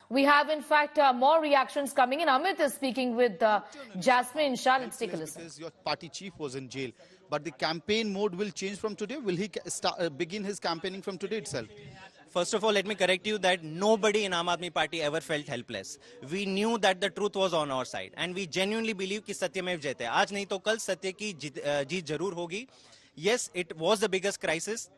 We have, in fact, more reactions coming in. Amit is speaking with Jasmine Shah. Let's take a listen. Because your party chief was in jail. But the campaign mode will change from today? Will he begin his campaigning from today itself? First of all, let me correct you that nobody in Aam Aadmi Party ever felt helpless. We knew that the truth was on our side, and we genuinely believe कि सत्यमेव जयते. आज नहीं तो कल सत्य की जीत जरूर होगी. Yes, it was the biggest crisis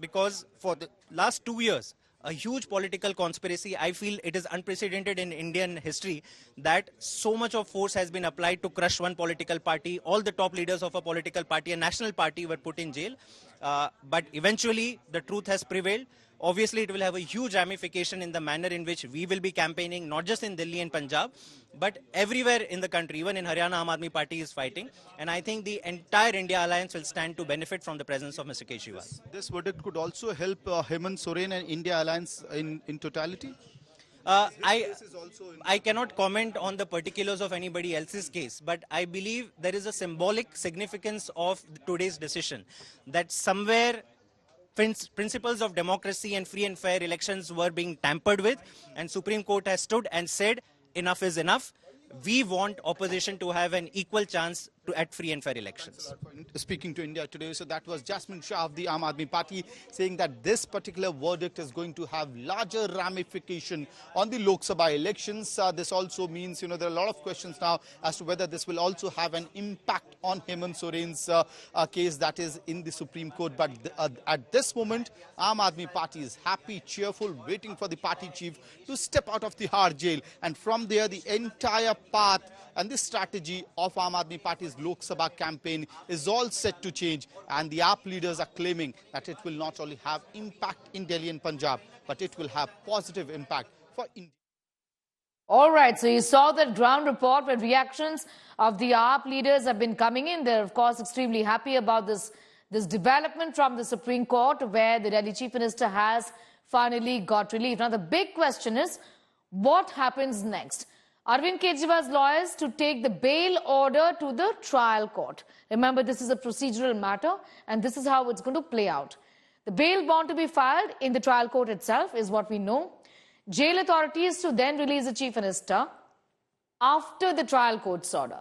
because for the last 2 years, a huge political conspiracy. I feel it is unprecedented in Indian history that so much of force has been applied to crush one political party. All the top leaders of a political party, a national party, were put in jail. But eventually, the truth has prevailed. Obviously, it will have a huge ramification in the manner in which we will be campaigning, not just in Delhi and Punjab, but everywhere in the country. Even in Haryana, Aam Aadmi Party is fighting. And I think the entire India alliance will stand to benefit from the presence of Mr. Kejriwal. This verdict could also help Hemant Soren and India alliance in totality? I cannot comment on the particulars of anybody else's case, but I believe there is a symbolic significance of today's decision that somewhere principles of democracy and free and fair elections were being tampered with, and Supreme Court has stood and said enough is enough. We want opposition to have an equal chance at free and fair elections. Speaking to India Today, so that was Jasmine Shah of the Aam Aadmi Party saying that this particular verdict is going to have larger ramification on the Lok Sabha elections. This also means, there are a lot of questions now as to whether this will also have an impact on Hemant Soren's case that is in the Supreme Court. But at this moment, Aam Aadmi Party is happy, cheerful, waiting for the party chief to step out of Tihar jail. And from there, the entire path and the strategy of Aam Aadmi Party's Lok Sabha campaign is all set to change, and the AAP leaders are claiming that it will not only have impact in Delhi and Punjab, but it will have positive impact for India. All right, so you saw that ground report where reactions of the AAP leaders have been coming in. They're, of course, extremely happy about this development from the Supreme Court, where the Delhi Chief Minister has finally got relief. Now, the big question is, what happens next? Arvind Kejriwal's lawyers to take the bail order to the trial court. Remember, this is a procedural matter, and this is how it's going to play out. The bail bond to be filed in the trial court itself is what we know. Jail authorities to then release the Chief Minister after the trial court's order.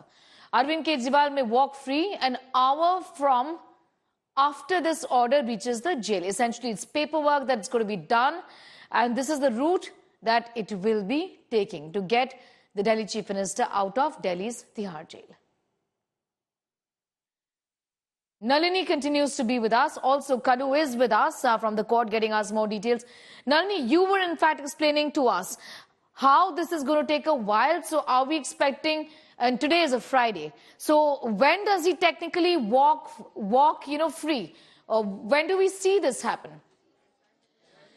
Arvind Kejriwal may walk free an hour from after this order reaches the jail. Essentially, it's paperwork that's going to be done, and this is the route that it will be taking to get the Delhi Chief Minister out of Delhi's Tihar jail. Nalini continues to be with us. Also, Kadu is with us from the court, getting us more details. Nalini, you were in fact explaining to us how this is going to take a while. So are we expecting, and today is a Friday, so when does he technically walk free? When do we see this happen?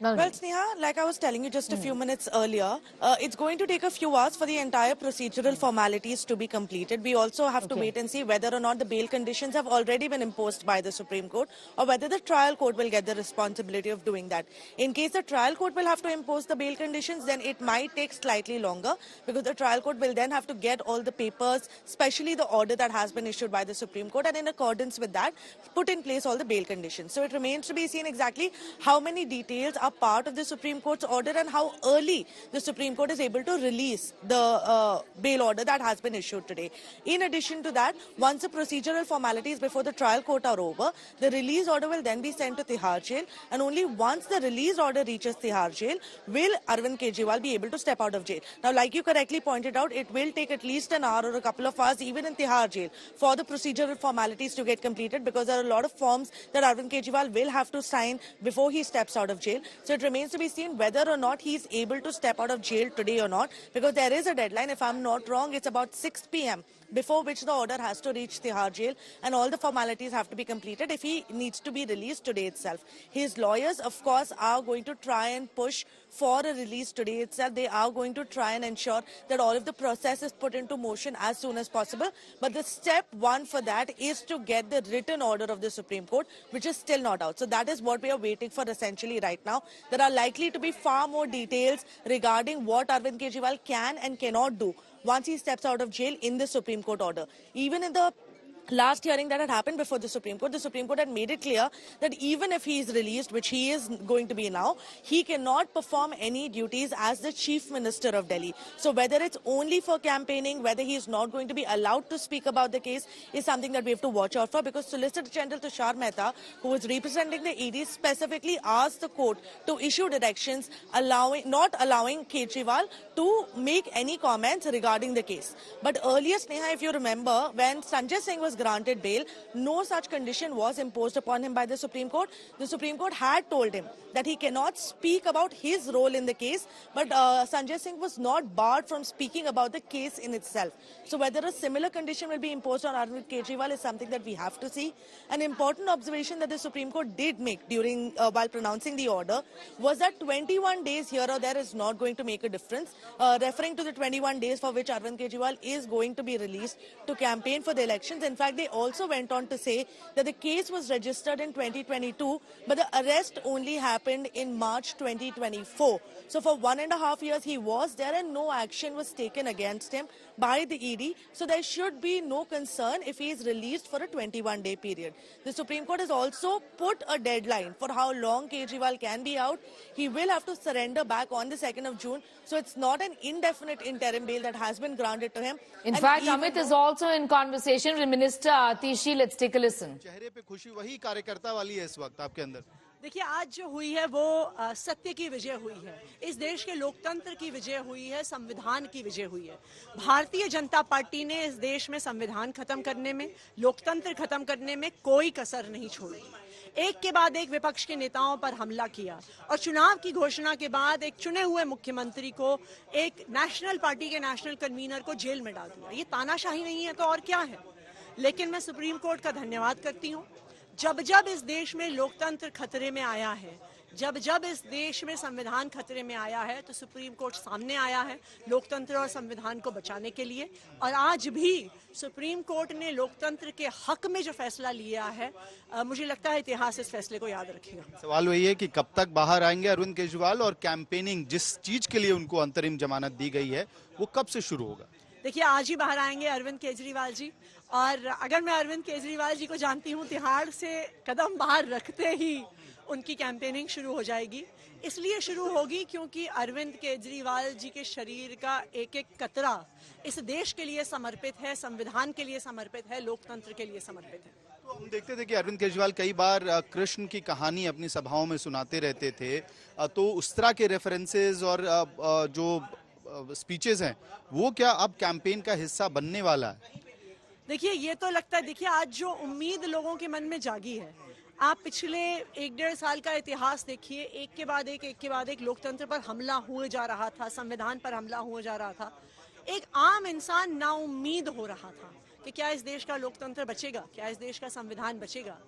Well, Sneha, like I was telling you just a few minutes earlier, it's going to take a few hours for the entire procedural formalities to be completed. We also have to wait and see whether or not the bail conditions have already been imposed by the Supreme Court, or whether the trial court will get the responsibility of doing that. In case the trial court will have to impose the bail conditions, then it might take slightly longer, because the trial court will then have to get all the papers, especially the order that has been issued by the Supreme Court, and in accordance with that, put in place all the bail conditions. So it remains to be seen exactly how many details are part of the Supreme Court's order and how early the Supreme Court is able to release the bail order that has been issued today. In addition to that, once the procedural formalities before the trial court are over, the release order will then be sent to Tihar jail, and only once the release order reaches Tihar jail will Arvind Kejriwal be able to step out of jail. Now, like you correctly pointed out, it will take at least an hour or a couple of hours even in Tihar jail for the procedural formalities to get completed, because there are a lot of forms that Arvind Kejriwal will have to sign before he steps out of jail. So it remains to be seen whether or not he's able to step out of jail today or not, because there is a deadline. If I'm not wrong, it's about 6 p.m. before which the order has to reach Tihar jail, and all the formalities have to be completed if he needs to be released today itself. His lawyers, of course, are going to try and push for a release today itself. They are going to try and ensure that all of the process is put into motion as soon as possible. But the step one for that is to get the written order of the Supreme Court, which is still not out. So that is what we are waiting for essentially right now. There are likely to be far more details regarding what Arvind Kejriwal can and cannot do once he steps out of jail in the Supreme Court order. Even in the last hearing that had happened before the Supreme Court had made it clear that even if he is released, which he is going to be now, he cannot perform any duties as the Chief Minister of Delhi. So whether it's only for campaigning, whether he is not going to be allowed to speak about the case is something that we have to watch out for, because Solicitor General Tushar Mehta, who was representing the ED, specifically asked the court to issue directions not allowing Kejriwal to make any comments regarding the case. But earlier, Sneha, if you remember, when Sanjay Singh was granted bail, no such condition was imposed upon him by the Supreme Court. The Supreme Court had told him that he cannot speak about his role in the case, but Sanjay Singh was not barred from speaking about the case in itself. So whether a similar condition will be imposed on Arvind Kejriwal is something that we have to see. An important observation that the Supreme Court did make during while pronouncing the order was that 21 days here or there is not going to make a difference, referring to the 21 days for which Arvind Kejriwal is going to be released to campaign for the elections. In fact, they also went on to say that the case was registered in 2022, but the arrest only happened in March 2024. So for 1.5 years he was there and no action was taken against him by the ED. So there should be no concern if he is released for a 21-day period. The Supreme Court has also put a deadline for how long Kejriwal can be out. He will have to surrender back on the 2nd of June. So it's not an indefinite interim bail that has been granted to him. In fact, Amit is also in conversation with Minister Atishi. Let's take a listen. चेहरे पे खुशी वही कार्यकर्ता वाली है इस वक्त आपके अंदर। देखिए, आज जो हुई है वो सत्य की विजय हुई है, इस देश के लोकतंत्र की विजय हुई है, संविधान की विजय हुई है। भारतीय जनता पार्टी ने इस देश में संविधान खत्म करने में, लोकतंत्र खत्म करने में कोई कसर नहीं छोड़ी। एक के बाद एक विपक्ष के नेताओं पर हमला किया और चुनाव की घोषणा के बाद एक चुने हुए मुख्यमंत्री को, एक नेशनल पार्टी के नेशनल कन्वीनर को जेल में डाल दिया। ये तानाशाही नहीं है तो और क्या है? लेकिन मैं सुप्रीम कोर्ट का धन्यवाद करती हूँ। जब जब इस देश में लोकतंत्र खतरे में आया है, जब जब इस देश में संविधान खतरे में आया है, तो सुप्रीम कोर्ट सामने आया है लोकतंत्र और संविधान को बचाने के लिए। और आज भी सुप्रीम कोर्ट ने लोकतंत्र के हक में जो फैसला लिया है, मुझे लगता है इतिहास इस फैसले को याद रखेगा। सवाल वही है कि कब तक बाहर आएंगे अरविंद केजरीवाल, और कैंपेनिंग जिस चीज के लिए उनको अंतरिम जमानत दी गई है वो कब से शुरू होगा? देखिए, आज ही बाहर आएंगे अरविंद केजरीवाल जी, और अगर मैं अरविंद केजरीवाल जी को जानती हूँ, तिहाड़ से कदम बाहर रखते ही उनकी कैंपेनिंग शुरू हो जाएगी। इसलिए शुरू होगी क्योंकि अरविंद केजरीवाल जी के शरीर का एक एक कतरा इस देश के लिए समर्पित है, संविधान के लिए समर्पित है, लोकतंत्र के लिए समर्पित है। तो हम देखते थे कि अरविंद केजरीवाल कई बार कृष्ण की कहानी अपनी सभाओं में सुनाते रहते थे, तो उस तरह के रेफरेंसेस और जो स्पीचेस हैं वो क्या अब कैंपेन का हिस्सा बनने वाला है? देखिए, ये तो लगता है, देखिए आज जो उम्मीद लोगों के मन में जागी है, आप पिछले 1-1.5 साल का इतिहास देखिए, एक के बाद एक लोकतंत्र पर हमला हुए जा रहा था, संविधान पर हमला हुए जा रहा था। एक आम इंसान नाउम्मीद हो रहा था कि क्या इस देश का लोकतंत्र बचेगा, क्या इस देश का संविधान बचेगा।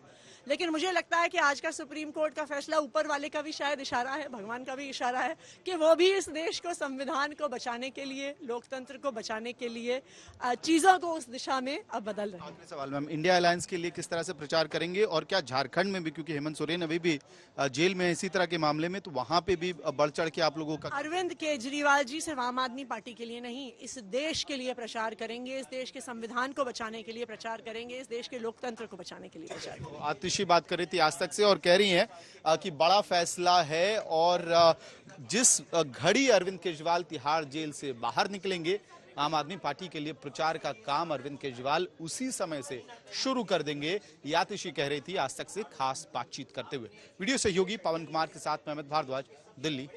लेकिन मुझे लगता है कि आज का सुप्रीम कोर्ट का फैसला ऊपर वाले का भी शायद इशारा है, भगवान का भी इशारा है कि वो भी इस देश को, संविधान को बचाने के लिए, लोकतंत्र को बचाने के लिए चीजों को उस दिशा में अब बदल रहे हैं। सवाल मैम, इंडिया अलायंस के लिए किस तरह से प्रचार करेंगे, और क्या झारखंड में भी, क्योंकि हेमंत सोरेन अभी भी जेल में इसी तरह के मामले में, तो वहां पे भी बढ़ चढ़ के आप लोगों का? अरविंद केजरीवाल जी सिर्फ आम आदमी पार्टी के लिए नहीं, इस देश के लिए प्रचार करेंगे, इस देश के संविधान को बचाने के लिए प्रचार करेंगे, इस देश के लोकतंत्र को बचाने के लिए प्रचार करेंगे। आतिशी बात कर रही थी आज तक से और कह रही हैं कि बड़ा फैसला है, और जिस घड़ी अरविंद केजरीवाल तिहाड़ जेल से बाहर निकलेंगे, आम आदमी पार्टी के लिए प्रचार का काम अरविंद केजरीवाल उसी समय से शुरू कर देंगे। आतिशी कह रही थी आज तक से खास बातचीत करते हुए। वीडियो सहयोगी पवन कुमार के साथ मैं अमित भारद्वाज, दिल्ली।